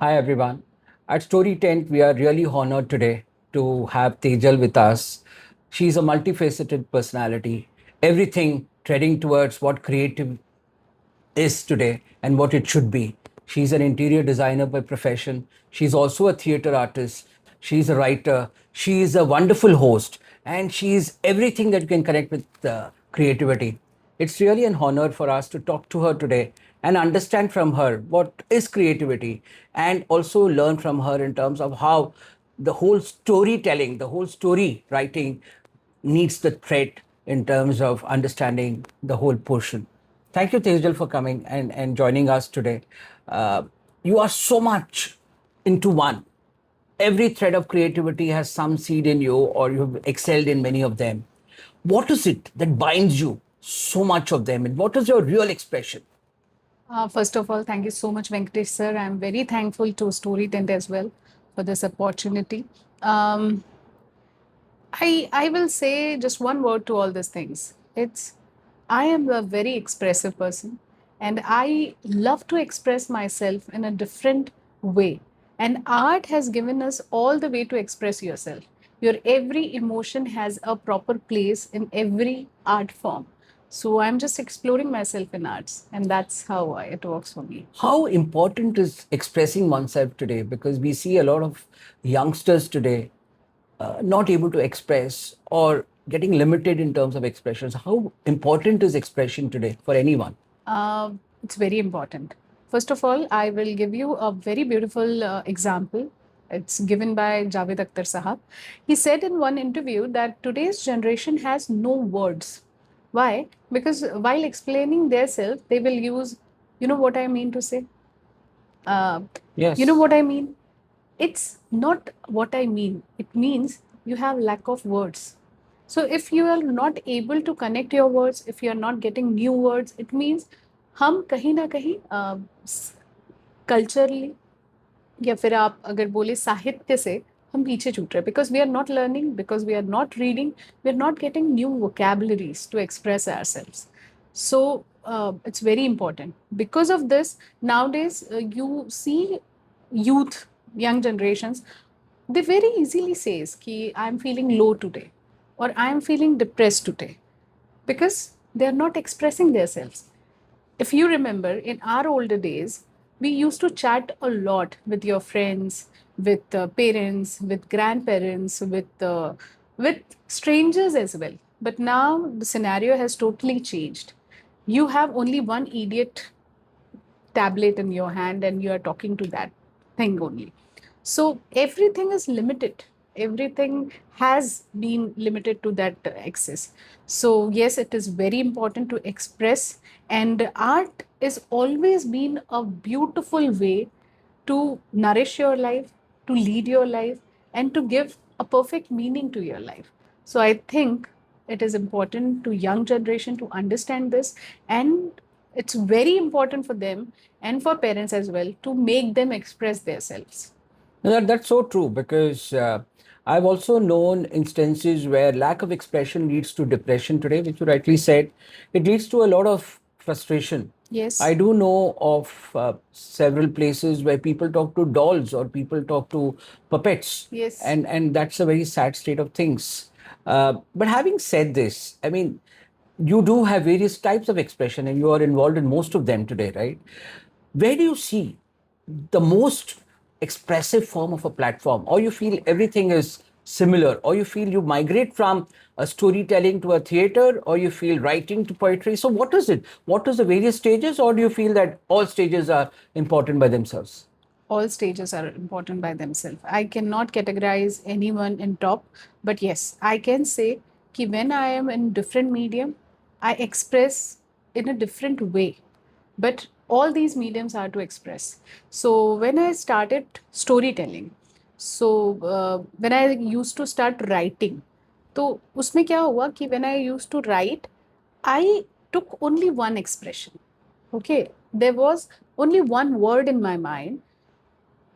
Hi everyone. At Story Tent, we are really honored today to have Tejal with us. She's a multifaceted personality, everything treading towards what creative is today and what it should be. She's an interior designer by profession. She's also a theater artist. She's a writer. She's a wonderful host. And she's everything that you can connect with creativity. It's really an honor for us to talk to her today and understand from her what is creativity and also learn from her in terms of how the whole storytelling, the whole story writing needs the thread in terms of understanding the whole portion. Thank you, Tejal, for coming and joining us today. Uh, you are so much into one. Every thread of creativity has some seed in you, or you've excelled in many of them. What is it that binds you so much of them, and what is your real expression? First of all, thank you so much, Venkatesh sir. I'm very thankful to Storytent as well for this opportunity. Um, I will say just one word to all these things. It's I am a very expressive person, and I love to express myself in a different way. And art has given us all the way to express yourself. Your every emotion has a proper place in every art form. So I'm just exploring myself in arts, and that's how it works for me. How important is expressing oneself today? Because we see a lot of youngsters today not able to express or getting limited in terms of expressions. How important is expression today for anyone? It's very important. First of all, I will give you a very beautiful example. It's given by Javed Akhtar Sahab. He said in one interview that today's generation has no words. Why? Because while explaining their self, they will use, you know what I mean to say? Uh, you know Yes. what I mean? It's not what I mean. It means you have lack of words. So if you are not able to connect your words, if you are not getting new words, it means हम कहीं ना कहीं culturally या फिर आप अगर बोले साहित्य से हम पीछे छूट रहे हैं because we are not learning because we are not reading we are not getting new vocabularies to express ourselves so it's very important because of this nowadays you see youth young generations they very easily says ki I'm feeling low today or I'm feeling depressed today because they are not expressing themselves. If you remember, in our older days, we used to chat a lot with your friends, with parents, with grandparents, with strangers as well. But now the scenario has totally changed. You have only one idiot tablet in your hand and you are talking to that thing only. So everything is limited. Everything has been limited to that access. So yes, it is very important to express, and art is always been a beautiful way to nourish your life, to lead your life, and to give a perfect meaning to your life. So I think it is important to young generation to understand this, and it's very important for them and for parents as well to make them express themselves. That's so true because I've also known instances where lack of expression leads to depression today, which you rightly said. It leads to a lot of frustration. I Yes. do know of several places where people talk to dolls or people talk to puppets, Yes. and that's a very sad state of things. But having said this, I mean, you do have various types of expression, and you are involved in most of them today, right? Where do you see the most expressive form of a platform, or you feel everything is similar, or you feel you migrate from a storytelling to a theater, or you feel writing to poetry? So what is it? What is the various stages, or do you feel that all stages are important by themselves? All stages are important by themselves. I cannot categorize anyone in top, but yes, I can say that when I am in different medium, I express in a different way. But all these mediums are to express. So when I started storytelling, so when I used to start writing, तो उसमें क्या हुआ कि when I used to write, I took only one expression. Okay, there was only one word in my mind.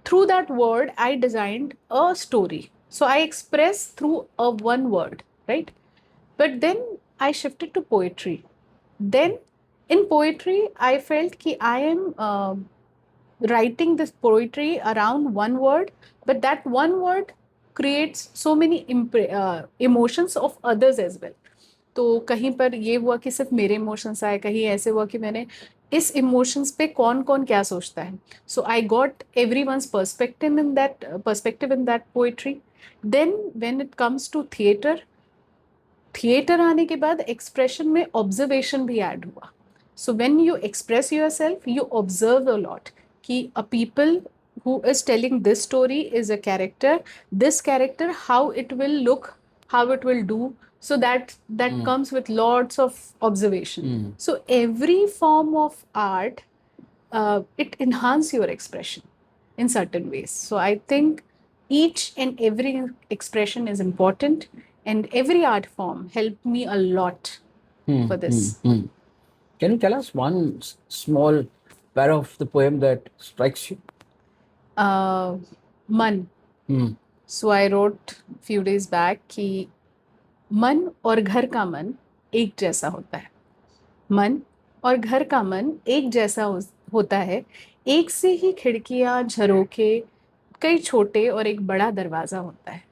Through that word I designed a story, so I express through a one word, right? But then I shifted to poetry. Then in poetry I felt ki I am writing this poetry around one word, but that one word creates so many emotions of others as well. तो कहीं पर ये हुआ कि सिर्फ मेरे emotions आए, कहीं ऐसे हुआ कि मैंने इस इमोशंस पे कौन कौन क्या सोचता है. So I got everyone's perspective in that poetry. Then when it comes to theatre आने के बाद एक्सप्रेशन में ऑब्जर्वेशन भी ऐड हुआ. So when you express yourself you observe a lot कि a people who is telling this story is a character, this character, how it will look, how it will do, so that comes with lots of observation. So every form of art, it enhance your expression in certain ways. So I think each and every expression is important, and every art form helped me a lot for this. Can you tell us one small para of the poem that strikes you? मन. So I wrote few days back कि मन और घर का मन एक जैसा होता है. मन और घर का मन एक जैसा होता है. एक से ही खिड़कियां, झरोखे, कई छोटे और एक बड़ा दरवाजा होता है.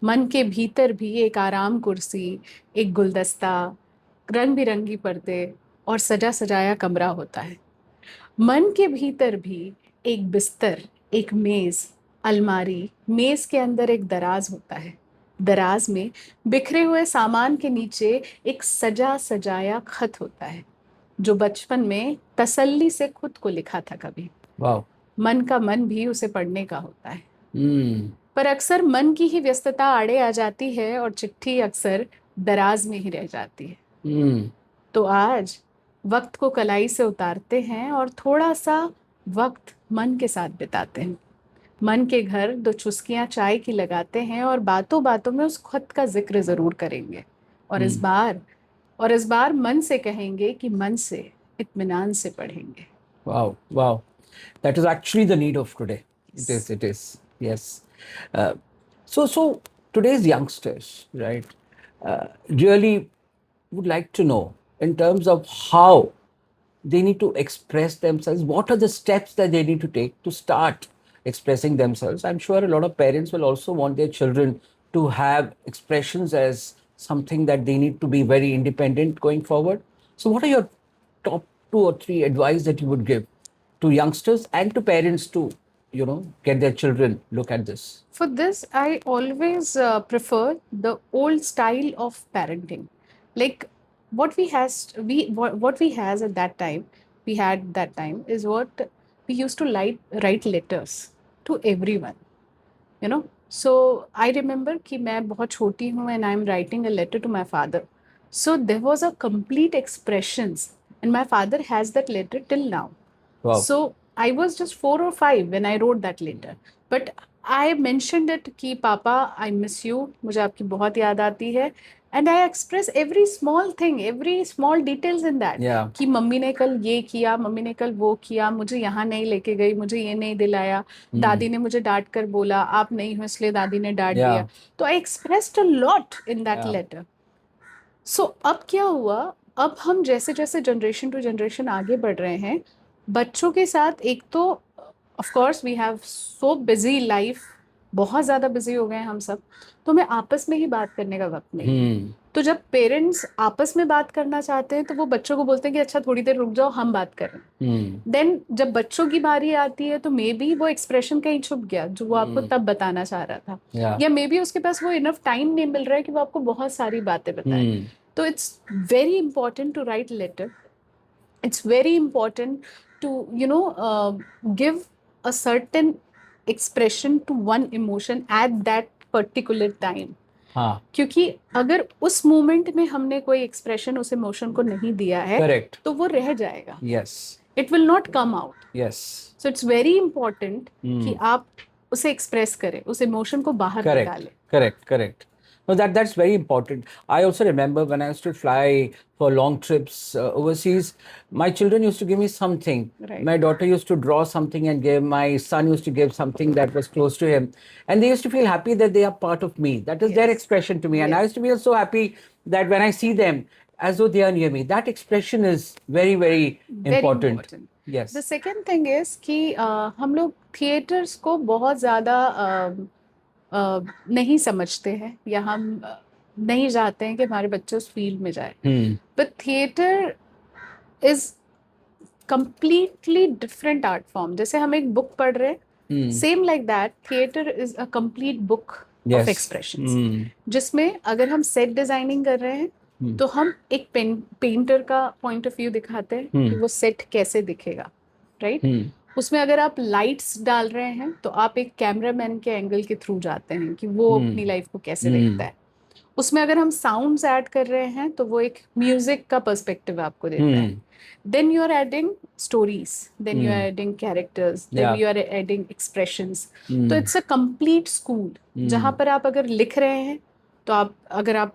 मन के भीतर भी एक आराम कुर्सी, एक गुलदस्ता, रंग बिरंगी पर्दे और सजा सजाया कमरा होता है. मन के भीतर भी एक बिस्तर, एक मेज, अलमारी, मेज के अंदर एक दराज होता है. दराज में बिखरे हुए सामान के नीचे एक सजा सजाया खत होता है, जो बचपन में तसल्ली से खुद को लिखा था कभी. वाह. मन का मन भी उसे पढ़ने का होता है. पर अक्सर मन की ही व्यस्तता आड़े आ जाती है और चिट्ठी अक्सर दराज में ही रह जाती है. तो आज वक्त को कलाई से उतारते हैं और थोड़ा सा वक्त मन के साथ बिताते हैं. मन के घर दो चुस्कियां चाय की लगाते हैं और बातों बातों में उस खत का जिक्र जरूर करेंगे. और इस बार मन से कहेंगे कि मन से इत्मीनान से पढ़ेंगे. Wow, wow. That is actually the need of today. It is. Yes. So today's youngsters, right, really would like to know in terms of how they need to express themselves. What are the steps that they need to take to start expressing themselves? I'm sure a lot of parents will also want their children to have expressions as something that they need to be very independent going forward. So what are your top 2 or 3 advice that you would give to youngsters and to parents to, get their children look at this? For this, I always prefer the old style of parenting. Like what we has at that time, we had that time is what we used to write letters to everyone. So I remember कि मैं बहुत छोटी हूँ and I'm writing a letter to my father. So there was a complete expressions, and my father has that letter till now. Wow. So I was just 4 or 5 when I wrote that letter. But I mentioned it कि पापा, I miss you, मुझे आपकी बहुत याद आती है. And I express every small thing, every small details in that. Yeah. कि mummy ने कल ये किया, मम्मी ने कल वो किया, मुझे यहाँ नहीं लेके गई, मुझे ये नहीं दिलाया, दादी ने मुझे डांट कर बोला, आप नहीं हो इसलिए दादी ने डांट दिया. तो I expressed a lot in that letter. So अब क्या हुआ, अब हम जैसे जैसे जनरेशन टू जनरेशन आगे बढ़ रहे हैं, बच्चों के साथ एक तो of course we have so busy life, बहुत ज़्यादा बिजी हो गए हैं हम सब, तो हमें आपस में ही बात करने का वक्त नहीं. तो जब पेरेंट्स आपस में बात करना चाहते हैं तो वो बच्चों को बोलते हैं कि अच्छा थोड़ी देर रुक जाओ, हम बात करें. देन जब बच्चों की बारी आती है तो मे बी वो एक्सप्रेशन कहीं छुप गया जो वो आपको तब बताना चाह रहा था, या मे बी उसके पास वो इनफ टाइम नहीं मिल रहा है कि वो आपको बहुत सारी बातें बताए. तो it's very important to write letter. It's very important to give a certain expression to one emotion at that particular time. क्योंकि अगर उस मोमेंट में हमने कोई एक्सप्रेशन उस इमोशन को नहीं दिया है, Correct. तो वो रह जाएगा. Yes. It will not come out. Yes. So it's very important कि आप उसे एक्सप्रेस करें, उस इमोशन को बाहर निकालें. Correct. No, that's very important. I also remember when I used to fly for long trips overseas, my children used to give me something. Right. My daughter used to draw something and give. My son used to give something that was close to him, and they used to feel happy that they are part of me. That is their expression to me, and I used to feel so happy that when I see them, as though they are near me. That expression is very, very important. Yes. The second thing is कि हम लोग theatres को बहुत ज़्यादा नहीं समझते हैं, या हम नहीं चाहते हैं कि हमारे बच्चे उस फील्ड में जाए. Hmm. But theatre is completely different art form. जैसे हम एक बुक पढ़ रहे हैं, Hmm. Same like that theatre is a complete book of Yes. Expressions, Hmm. जिसमें अगर हम सेट डिजाइनिंग कर रहे हैं Hmm. तो हम एक पेंटर का पॉइंट ऑफ व्यू दिखाते हैं कि वो सेट कैसे दिखेगा, राइट? Hmm. उसमें अगर आप लाइट्स डाल रहे हैं तो आप एक कैमरामैन के एंगल के थ्रू जाते हैं कि वो अपनी लाइफ को कैसे देखता है. उसमें अगर हम साउंड्स ऐड कर रहे हैं तो वो एक म्यूजिक का पर्सपेक्टिव आपको देता है. Then you are adding stories, then you are adding characters, then Yeah. you are adding expressions. Hmm. तो it's a complete school. जहाँ पर आप अगर लिख रहे हैं तो आप, अगर आप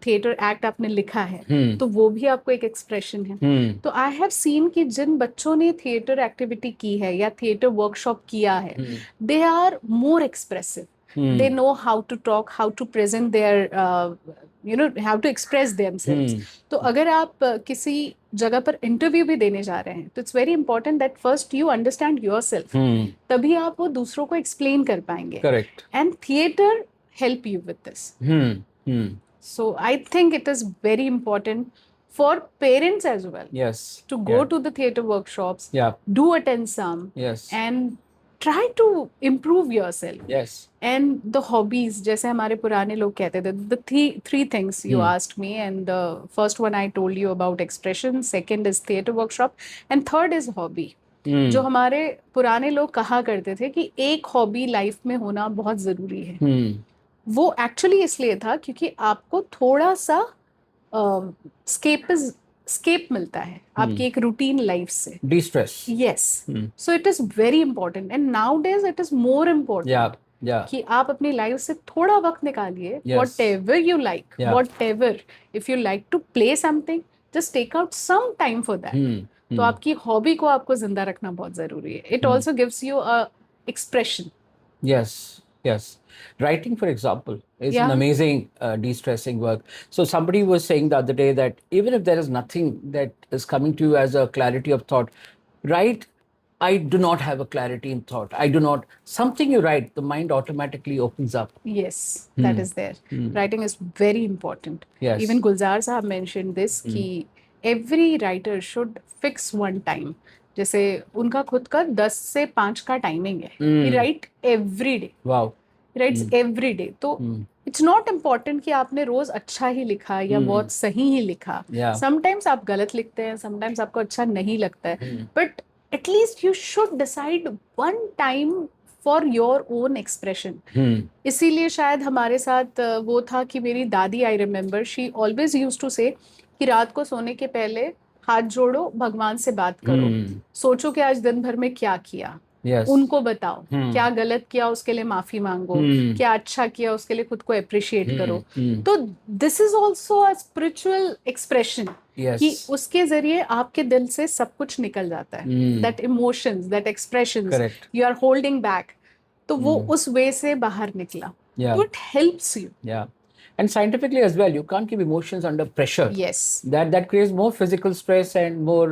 थिएटर एक्ट आपने लिखा है तो वो भी आपको एक एक्सप्रेशन है. तो आई हैव सीन कि जिन बच्चों ने थिएटर एक्टिविटी की है या थिएटर वर्कशॉप किया है, they are more expressive. They know how to talk, how to present their, how to express themselves. तो अगर आप किसी जगह पर इंटरव्यू भी देने जा रहे हैं तो it's very important that first you understand yourself, तभी आप वो दूसरों को एक्सप्लेन कर पाएंगे. Correct. And theatre help you with this. So I think it is very important for parents as well Yes. to go Yeah. to the theater workshops, Yeah. do attend some, Yes. and try to improve yourself. Yes. And the hobbies, जैसे हमारे पुराने लोग कहते थे, the three things you asked me, and the first one I told you about expression, second is theater workshop, and third is hobby. जो हमारे पुराने लोग कहा करते थे कि एक हॉबी लाइफ में होना बहुत जरूरी है, वो एक्चुअली इसलिए था क्योंकि आपको थोड़ा सा स्केप मिलता है आपकी एक रूटीन लाइफ से. De-stress. Yes. So it is very important, and nowadays it is more important. Yeah. Yeah. कि आप अपनी लाइफ से थोड़ा वक्त निकालिए. Yes. Whatever you like, Yeah. whatever, if you like to play something, just take out some time for that. तो आपकी hobby को आपको जिंदा रखना बहुत जरूरी है. It also gives you a expression. Yes, yes. Writing, for example, is an Yeah. amazing de-stressing work. So somebody was saying the other day that even if there is nothing that is coming to you as a clarity of thought, write, I do not have a clarity in thought. I do not. Something you write, the mind automatically opens up. Yes, that is there. Writing is very important. Yes. Even Gulzar Sahab mentioned this कि every writer should fix one time. जैसे उनका खुद का 10 से 5 का timing है. He write every day. Wow. He writes every day. तो it's not important कि आपने रोज अच्छा ही लिखा या बहुत सही ही लिखा. Yeah. Sometimes आप गलत लिखते हैं, sometimes आपको अच्छा नहीं लगता है. But at least you should decide one time for your own expression. इसीलिए शायद हमारे साथ वो था कि मेरी दादी, I remember, she always used to say कि रात को सोने के पहले हाथ जोड़ो, भगवान से बात करो, सोचो कि आज दिन भर में क्या किया. Yes. उनको बताओ क्या गलत किया, उसके लिए माफी मांगो, क्या अच्छा किया उसके लिए खुद को अप्रिशिएट करो. तो this is also a spiritual expression. Yes. कि उसके जरिए आपके दिल से सब कुछ निकल जाता है. That emotions, that expressions Correct. You are holding back, तो वो उस वे से बाहर निकला. Yeah. तो it helps you. Yeah. And scientifically as well, you can't keep emotions under pressure. Yes. That creates more physical stress and more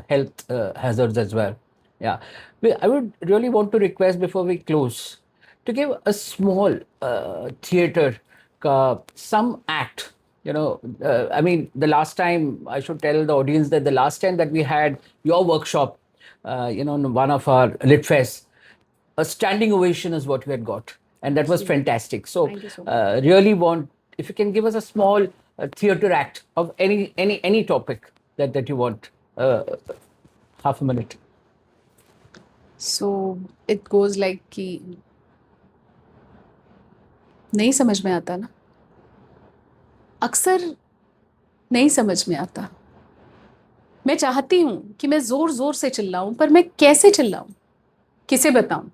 health hazards as well. Yeah. I would really want to request before we close to give a small theater some act. I mean, the last time, I should tell the audience that the last time that we had your workshop, in one of our Lit Fest, a standing ovation is what we had got. And that was fantastic. So, Thank you so much. really want, if you can give us a small theater act of any topic that you want, half a minute. So it goes like कि नहीं समझ में आता ना, अक्सर नहीं समझ में आता. मैं चाहती हूँ कि मैं जोर जोर से चिल्लाऊं, पर मैं कैसे चिल्लाऊं, किसे बताऊं,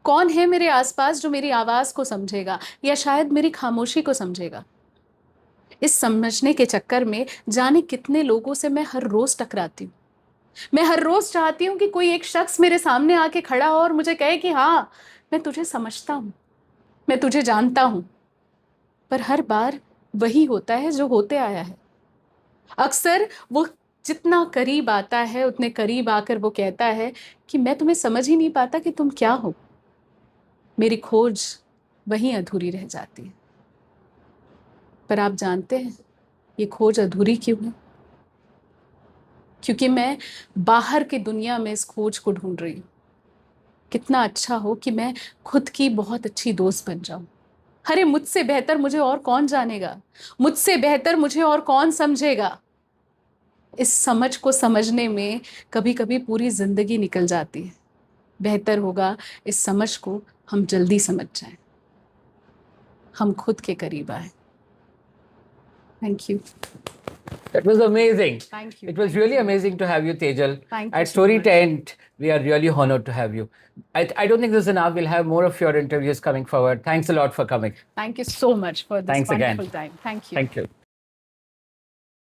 कौन है मेरे आसपास जो मेरी आवाज को समझेगा या शायद मेरी खामोशी को समझेगा. इस समझने के चक्कर में जाने कितने लोगों से मैं हर रोज टकराती हूँ. मैं हर रोज चाहती हूँ कि कोई एक शख्स मेरे सामने आके खड़ा हो और मुझे कहे कि हाँ, मैं तुझे समझता हूँ, मैं तुझे जानता हूँ. पर हर बार वही होता है जो होते आया है. अक्सर वो जितना करीब आता है उतने करीब आकर वो कहता है कि मैं तुम्हें समझ ही नहीं पाता कि तुम क्या हो। मेरी खोज वहीं अधूरी रह जाती है। पर आप जानते हैं ये खोज अधूरी क्यों है? क्योंकि मैं बाहर की दुनिया में इस खोज को ढूंढ रही हूँ। कितना अच्छा हो कि मैं खुद की बहुत अच्छी दोस्त बन जाऊं। अरे मुझसे बेहतर मुझे और कौन जानेगा, मुझसे बेहतर मुझे और कौन समझेगा। इस समझ को समझने में कभी कभी पूरी जिंदगी निकल जाती है। बेहतर होगा इस समझ को हम जल्दी समझ जाएं, हम खुद के करीब आए। Thank you. That was amazing. Thank you. It was Thank really you. amazing to have you, Tejal. Thank you At so Story much. Tent, we are really honored to have you. I don't think this is enough. We'll have more of your interviews coming forward. Thanks a lot for coming. Thank you so much for this Thanks again. wonderful time. Thank you. Thank you.